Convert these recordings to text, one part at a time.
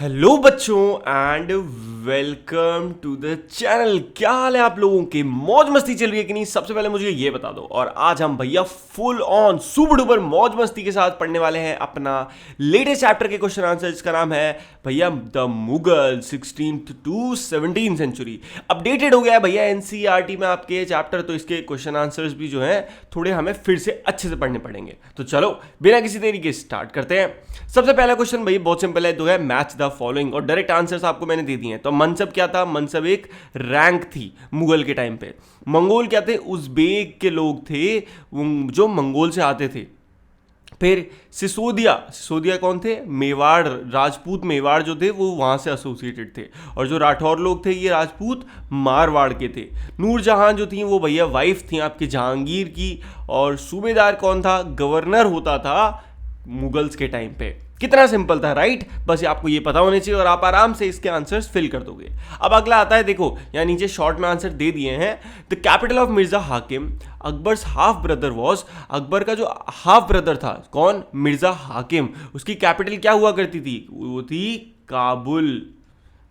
Hello बच्चों and welcome to the channel. क्या हाल है आप लोगों के? मौज मस्ती चल रही है कि नहीं? सबसे पहले मुझे ये बता दो। और आज हम भैया फुल ऑन सुपर डुपर मौज मस्ती के साथ पढ़ने वाले हैं अपना लेटेस्ट चैप्टर के क्वेश्चन आंसर, जिसका नाम है भैया the Mughal 16th to 17th century. Updated हो गया है भैया एनसीईआरटी में आपके चैप्टर, तो इसके क्वेश्चन आंसर्स भी जो है थोड़े हमें फिर से अच्छे से पढ़ने पड़ेंगे। तो चलो बिना किसी देरी के स्टार्ट करते हैं। सबसे पहला क्वेश्चन भाई बहुत सिंपल है, दो है मैच द फॉलोइंग, और डायरेक्ट आंसर्स आपको मैंने दे दिए हैं। तो मनसब क्या था? मनसब एक रैंक थी मुगल के टाइम पे। मंगोल क्या थे? उज़्बेक के लोग थे जो मंगोल से आते थे। फिर सिसोदिया, सिसोदिया कौन थे? मेवाड़, राजपूत मेवाड़ जो थे वो वहाँ से एसोसिएटेड थे। और जो राठौर लोग थे ये राजपूत मारवाड़ के थे। नूरजहां जो थी वो भैया वाइफ थी आपकी जहांगीर की। और सूबेदार कौन था? गवर्नर होता था मुगल्स के टाइम पे। कितना सिंपल था, राइट? बस आपको ये पता होने चाहिए और आप आराम से इसके आंसर्स फिल कर दोगे। अब अगला आता है, देखो यहाँ नीचे शॉर्ट में आंसर दे दिए हैं। द कैपिटल ऑफ मिर्जा हाकिम, Akbar's half brother was, Akbar का जो हाफ ब्रदर था कौन? मिर्जा हाकिम। उसकी कैपिटल क्या हुआ करती थी? वो थी काबुल।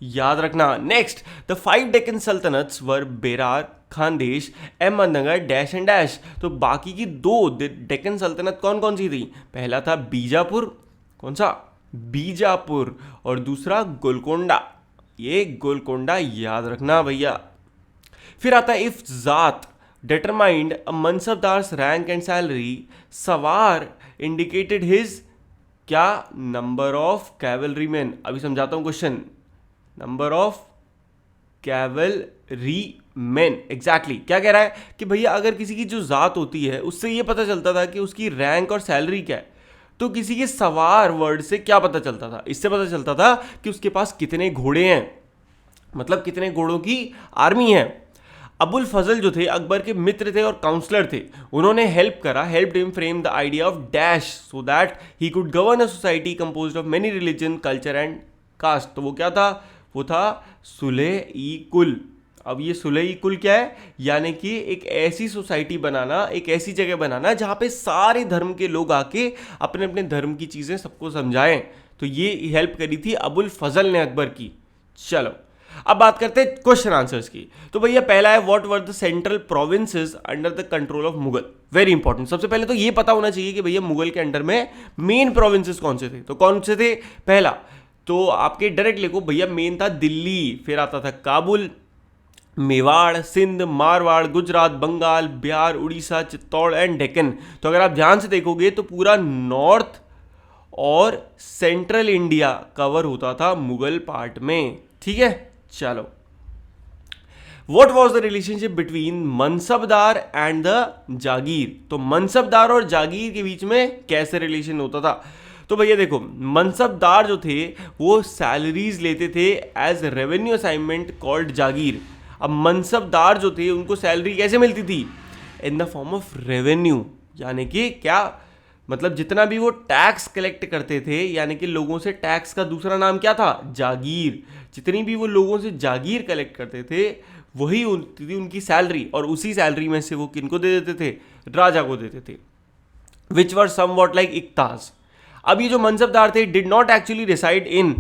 याद रखना। Next, the 5 Deccan sultanates were Berar, Khandesh, Ahmadnagar, dash and dash. तो बाकी की दो डेक्कन सल्तनत कौन कौन सी थी? पहला था बीजापुर, कौन सा? बीजापुर। और दूसरा गोलकोंडा, ये गोलकोंडा याद रखना भैया। फिर आता है इफ जात determined a mansabdar's rank and salary, सवार indicated his क्या? Number of cavalryman. अभी समझाता हूं question. Number of cavalry man, exactly क्या कह रहा है कि भैया अगर किसी की जो जात होती है उससे ये पता चलता था कि उसकी रैंक और सैलरी क्या है। तो किसी के सवार वर्ड से क्या पता चलता था? इससे पता चलता था कि उसके पास कितने घोड़े हैं, मतलब कितने घोड़ों की आर्मी है। अबुल फजल जो थे अकबर के मित्र थे और काउंसलर थे। उन्होंने help him frame the idea of dash so that he could govern a society composed of many religion, culture and caste. तो वो क्या था? वो था सुलह-ई-कुल। अब ये सुलह-ई-कुल क्या है? यानी कि एक ऐसी सोसाइटी बनाना, एक ऐसी जगह बनाना जहाँ पे सारे धर्म के लोग आके अपने अपने धर्म की चीज़ें सबको समझाएं। तो ये हेल्प करी थी अबुल फजल ने अकबर की। चलो अब बात करते हैं क्वेश्चन आंसर्स की। तो भैया पहला है what were the central provinces under the control of Mughal. Very important. सबसे पहले तो ये पता होना चाहिए कि भैया मुगल के अंडर में मेन प्रोविंसेस कौन से थे। तो कौन से थे? पहला तो आपके डायरेक्ट लिखो भैया, मेन था दिल्ली, फिर आता था काबुल, मेवाड़, सिंध, मारवाड़, गुजरात, बंगाल, बिहार, उड़ीसा, चित्तौड़ एंड डेक्कन। तो अगर आप ध्यान से देखोगे तो पूरा नॉर्थ और सेंट्रल इंडिया कवर होता था मुगल पार्ट में। ठीक है, चलो। What was the relationship between mansabdar and the jagir. तो मनसबदार और जागीर के बीच में कैसे रिलेशन होता था? तो भैया देखो, मनसबदार जो थे वो सैलरीज लेते थे एज रेवेन्यू असाइनमेंट कॉल्ड जागीर। अब मनसबदार जो थे उनको सैलरी कैसे मिलती थी? In the form of revenue, यानी कि क्या? मतलब जितना भी वो टैक्स कलेक्ट करते थे, यानी कि लोगों से टैक्स का दूसरा नाम क्या था? जागीर। जितनी भी वो लोगों से जागीर कलेक्ट करते थे वही थी उनकी सैलरी, और उसी सैलरी में से वो किनको दे देते थे? राजा को देते थे। Which were somewhat like इक्ताज। अब ये जो मनसबदार थे did not actually reside in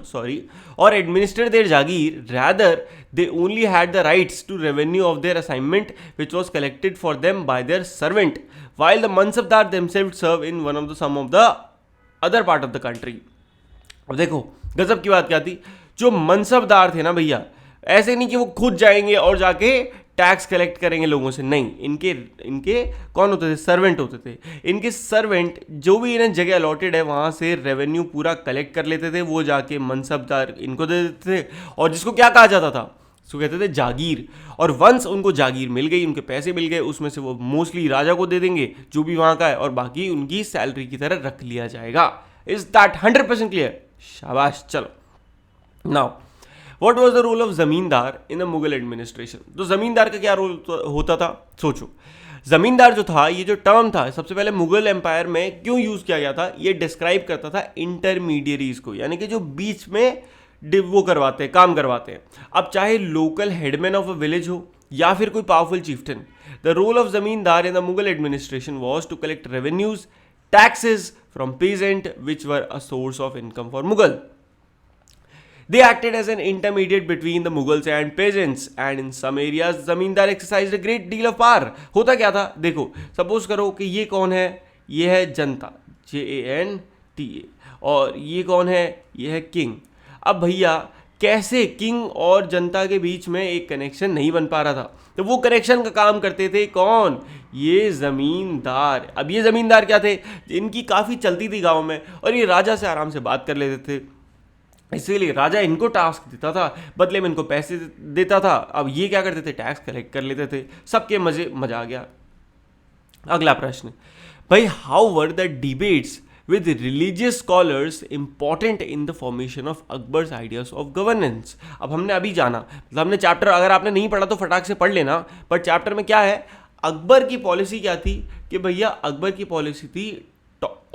sorry, or administer their jagir, rather they only had the rights to revenue of their assignment which was collected for them by their servant, while the mansabdar themselves serve in one of the some of the other part of the country. अब देखो गजब की बात क्या थी, जो मनसबदार थे ना भैया, ऐसे नहीं कि वो खुद जाएंगे और जाके टैक्स कलेक्ट करेंगे लोगों से, नहीं। इनके इनके कौन होते थे? सर्वेंट होते थे। इनके सर्वेंट जो भी इन्हें जगह अलॉटेड है वहाँ से रेवेन्यू पूरा कलेक्ट कर लेते थे, वो जाके मनसबदार इनको दे देते थे, और जिसको क्या कहा जाता था? उसको कहते थे जागीर। और वंस उनको जागीर मिल गई, उनके पैसे मिल गए, उसमें से वो मोस्टली राजा को दे देंगे जो भी वहाँ का है, और बाकी उनकी सैलरी की तरह रख लिया जाएगा। Is that 100% clear? शाबाश। चलो now, what was the role of zamindar in the Mughal administration. तो जमींदार का क्या रोल होता था? सोचो, जमींदार जो था, ये जो टर्म था सबसे पहले मुगल एम्पायर में क्यों यूज किया गया था? ये डिस्क्राइब करता था इंटरमीडियरीज को, यानी कि जो बीच में वो करवाते हैं, काम करवाते हैं। अब चाहे local headman of a village हो या फिर कोई powerful chieftain, the role of zamindar in the Mughal administration was to collect revenues, taxes from peasant which were a source of income for Mughal. They acted as an intermediate between the Mughals and peasants, and in some areas जमींदार exercised a great deal of power. होता क्या था, देखो suppose करो कि ये कौन है, ये है जनता, JANTA, और ये कौन है, ये है किंग. अब भैया कैसे किंग और जनता के बीच में एक कनेक्शन नहीं बन पा रहा था, तो वो कनेक्शन का काम करते थे कौन, ये जमींदार. अब ये जमींदार क्या थे, इनकी काफ़ी चलती थी गांव में, और ये राजा से आराम से बात कर लेते थे. इसीलिए राजा इनको टास्क देता था, बदले में इनको पैसे देता था. अब ये क्या करते थे, टैक्स कलेक्ट कर लेते थे. सबके मजा आ गया. अगला प्रश्न भाई, how were the debates with religious scholars important in the formation of Akbar's ideas of governance. अब हमने अभी जाना, मतलब हमने चैप्टर, अगर आपने नहीं पढ़ा तो फटाक से पढ़ लेना, पर चैप्टर में क्या है, अकबर की पॉलिसी क्या थी कि भैया अकबर की पॉलिसी थी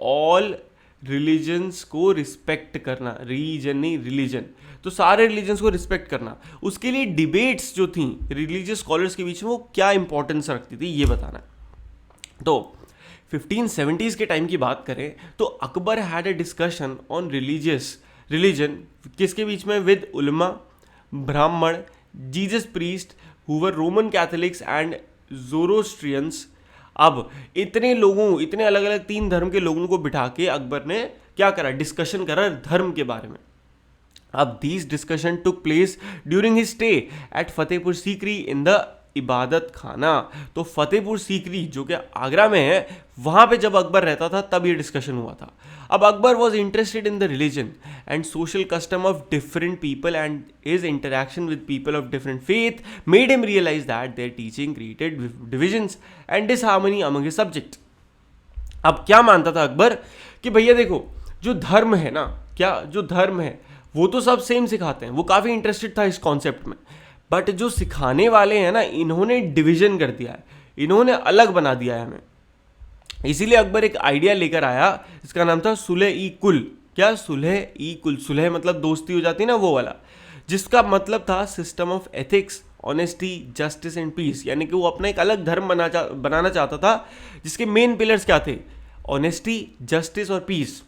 ऑल रिलीजन्स को रिस्पेक्ट करना, रीजन नहीं रिलीजन, तो सारे रिलीजन्स को रिस्पेक्ट करना. उसके लिए डिबेट्स जो थी रिलीजियस स्कॉलर्स के बीच में वो क्या इंपॉर्टेंस रखती थी ये बताना. तो 1570s के टाइम की बात करें तो Akbar had a discussion on religion किसके बीच में, with ulama, Brahmin, Jesus priest who were Roman Catholics and Zoroastrians. अब इतने अलग अलग 3 धर्म के लोगों को बिठा के अकबर ने क्या करा, डिस्कशन करा धर्म के बारे में. अब these discussion took place during his stay at Fatehpur Sikri in the इबादत खाना. तो फतेहपुर सीकरी जो कि आगरा में है, वहाँ पे जब अकबर रहता था तब ये डिस्कशन हुआ था. अब Akbar was interested in the religion and social custom of different people and his interaction with people of different faith made him realise that their teaching created divisions and disharmony among his subject. अब क्या मानता था अकबर कि भैया देखो जो धर्म है ना, क्या जो धर्म है वो तो सब सेम सिखाते हैं, वो काफ़ी इंटरेस्टेड था इस कॉन्सेप्ट में, बट जो सिखाने वाले हैं ना इन्होंने डिवीजन कर दिया है, इन्होंने अलग बना दिया है हमें. इसीलिए अकबर एक आइडिया लेकर आया, इसका नाम था सुलह-ई-कुल. क्या, सुलह-ई-कुल, सुलह मतलब दोस्ती हो जाती है ना वो वाला, जिसका मतलब था system of ethics, honesty, justice and peace. यानी कि वो अपना एक अलग धर्म बनाना चाहता था जिसके मेन पिलर्स क्या थे, ऑनेस्टी, जस्टिस और पीस.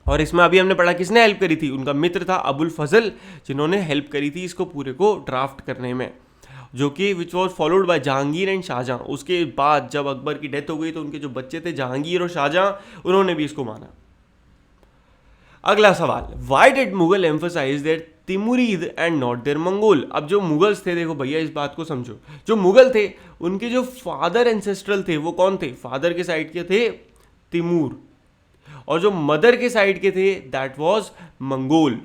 और इसमें अभी हमने पढ़ा किसने हेल्प करी थी, उनका मित्र था अबुल फजल, जिन्होंने हेल्प करी थी इसको पूरे को ड्राफ्ट करने में, जो कि which was followed by Jahangir and Shahjahan. उसके बाद जब अकबर की डेथ हो गई तो उनके जो बच्चे थे जहांगीर और शाहजहां, उन्होंने भी इसको माना. अगला सवाल, why did Mughal emphasise their Timurid and not their Mongol. अब जो मुगल्स थे, देखो भैया इस बात को समझो, जो मुगल थे उनके जो फादर एंसेस्ट्रल थे वो कौन थे, फादर के साइड के थे तिमूर, और जो मदर के साइड के थे दैट वाज मंगोल.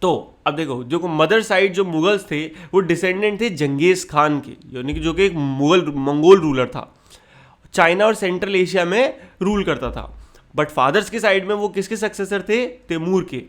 तो अब देखो जो मदर साइड जो मुगल्स थे वो डिसेंडेंट थे जंगीज खान के, यानी कि जो कि एक मंगोल रूलर था, चाइना और सेंट्रल एशिया में रूल करता था. बट फादर्स के साइड में वो किसके सक्सेसर थे, तैमूर के,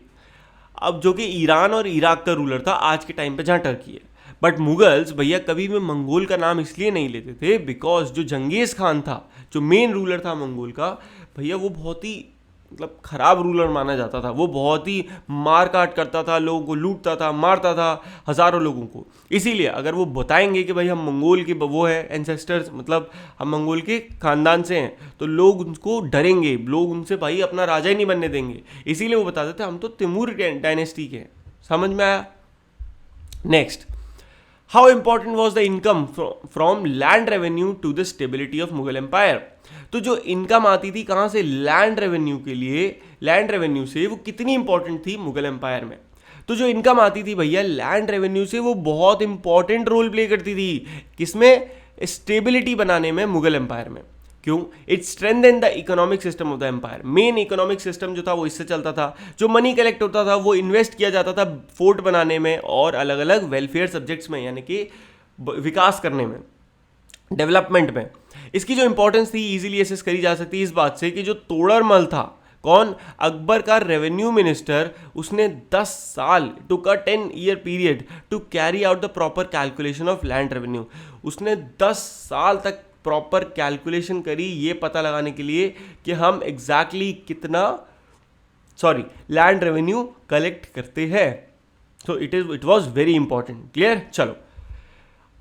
अब जो कि ईरान और इराक का रूलर था आज के टाइम पे जहाँ टर्की है. बट मुगल्स भैया कभी भी मंगोल का नाम इसलिए नहीं लेते थे बिकॉज जो जंगीज खान था, जो मेन रूलर था मंगोल का, भैया वो बहुत ही मतलब खराब रूलर माना जाता था. वो बहुत ही मार काट करता था, लोगों को लूटता था, मारता था हज़ारों लोगों को. इसीलिए अगर वो बताएंगे कि भाई हम मंगोल के वो है एंसेस्टर्स, मतलब हम मंगोल के खानदान से हैं, तो लोग उनको डरेंगे, लोग उनसे भाई अपना राजा ही नहीं बनने देंगे. इसीलिए वो बताते थे हम तो तैमूर डायनेस्टी के हैं. समझ में आया. Next, how important was the income from land revenue to the stability of Mughal empire. तो जो इनकम आती थी कहाँ से, लैंड रेवेन्यू के लिए, लैंड रेवेन्यू से, वो कितनी इंपॉर्टेंट थी मुगल एम्पायर में. तो जो इनकम आती थी भैया लैंड रेवेन्यू से, वो बहुत इंपॉर्टेंट रोल प्ले करती थी किसमें, स्टेबिलिटी बनाने में मुगल एम्पायर में. क्यों, it strengthen the economic system of the empire. Main economic system जो था वो इससे चलता था, जो मनी कलेक्ट होता था वो इन्वेस्ट किया जाता था फोर्ट बनाने में और अलग अलग वेलफेयर सब्जेक्ट्स में, यानी कि विकास करने में, डेवलपमेंट में. इसकी जो इंपॉर्टेंस थी इजीली एसेस करी जा सकती है इस बात से कि जो तोड़रमल था, कौन, अकबर का रेवेन्यू मिनिस्टर, उसने 10 साल, took a 10-year period to carry out the proper calculation of land revenue. उसने 10 साल तक प्रॉपर कैलकुलेशन करी ये पता लगाने के लिए कि हम एग्जैक्टली कितना लैंड रेवेन्यू कलेक्ट करते हैं. तो it was very important. Clear. चलो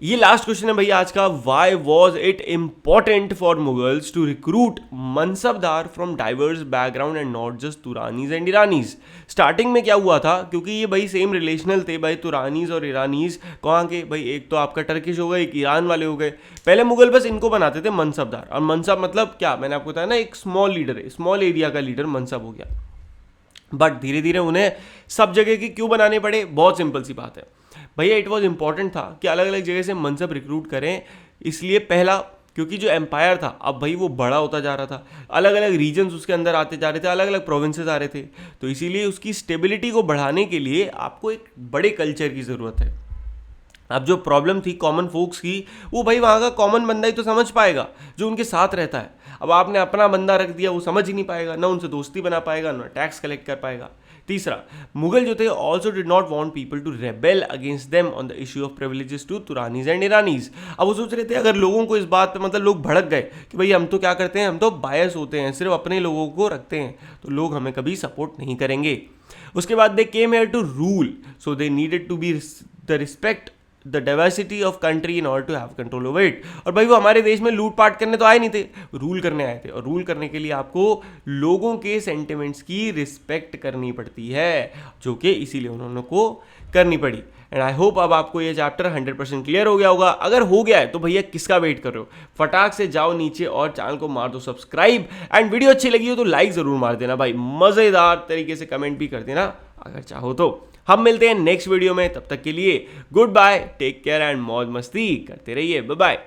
ये लास्ट क्वेश्चन है भैया आज का, why was it important for Mughals to recruit mansabdar from diverse background and not just Turanis and Iranis. Starting में क्या हुआ था, क्योंकि ये भाई सेम रिलेशनल थे भाई, तुरानीज और ईरानीज कहाँ के भाई, एक तो आपका टर्किश हो गए, एक ईरान वाले हो गए। पहले मुगल बस इनको बनाते थे मनसबदार, और मनसब मतलब क्या, मैंने आपको बताया ना, एक स्मॉल लीडर है, स्मॉल एरिया का लीडर मनसब हो गया। बट धीरे धीरे उन्हें सब जगह की क्यों बनाने पड़े, बहुत सिंपल सी बात है भैया, इट वॉज इंपॉर्टेंट था कि अलग अलग जगह से मनसब रिक्रूट करें। इसलिए पहला, क्योंकि जो एम्पायर था अब भाई वो बड़ा होता जा रहा था, अलग अलग रीजन्स उसके अंदर आते जा रहे थे, अलग अलग प्रोविंसेस आ रहे थे, तो इसीलिए उसकी स्टेबिलिटी को बढ़ाने के लिए आपको एक बड़े कल्चर की ज़रूरत है। अब जो प्रॉब्लम थी कॉमन फोक्स की, वो भाई वहाँ का कॉमन बंदा ही तो समझ पाएगा जो उनके साथ रहता है। अब आपने अपना बंदा रख दिया, वो समझ ही नहीं पाएगा, ना उनसे दोस्ती बना पाएगा, ना टैक्स कलेक्ट कर पाएगा। तीसरा, मुगल जो थे also did not want people to rebel against them on the issue of privileges to Turanis and Iranis. अब वो सोच रहे थे अगर लोगों को इस बात पे, मतलब लोग भड़क गए कि भाई हम तो क्या करते हैं, हम तो बायस होते हैं, सिर्फ अपने लोगों को रखते हैं, तो लोग हमें कभी सपोर्ट नहीं करेंगे। उसके बाद they came here to rule, so they needed to be the respect the diversity of country in order to have control over it. और भाई वो हमारे देश में लूट पाट करने तो आए नहीं थे, रूल करने आए थे, और रूल करने के लिए आपको लोगों के सेंटिमेंट्स की रिस्पेक्ट करनी पड़ती है, जो कि इसीलिए उन्होंने को करनी पड़ी। एंड आई होप अब आपको ये चैप्टर 100% क्लियर हो गया होगा। अगर हो गया है तो भैया किसका वेट कर रहे हो, फटाक से जाओ नीचे और चैनल को मार दो सब्सक्राइब, एंड वीडियो अच्छी लगी हो तो लाइक जरूर मार देना भाई, मजेदार तरीके से कमेंट भी कर देना अगर चाहो तो। हम मिलते हैं नेक्स्ट वीडियो में, तब तक के लिए goodbye, take care and मौज मस्ती करते रहिए, बाय बाय।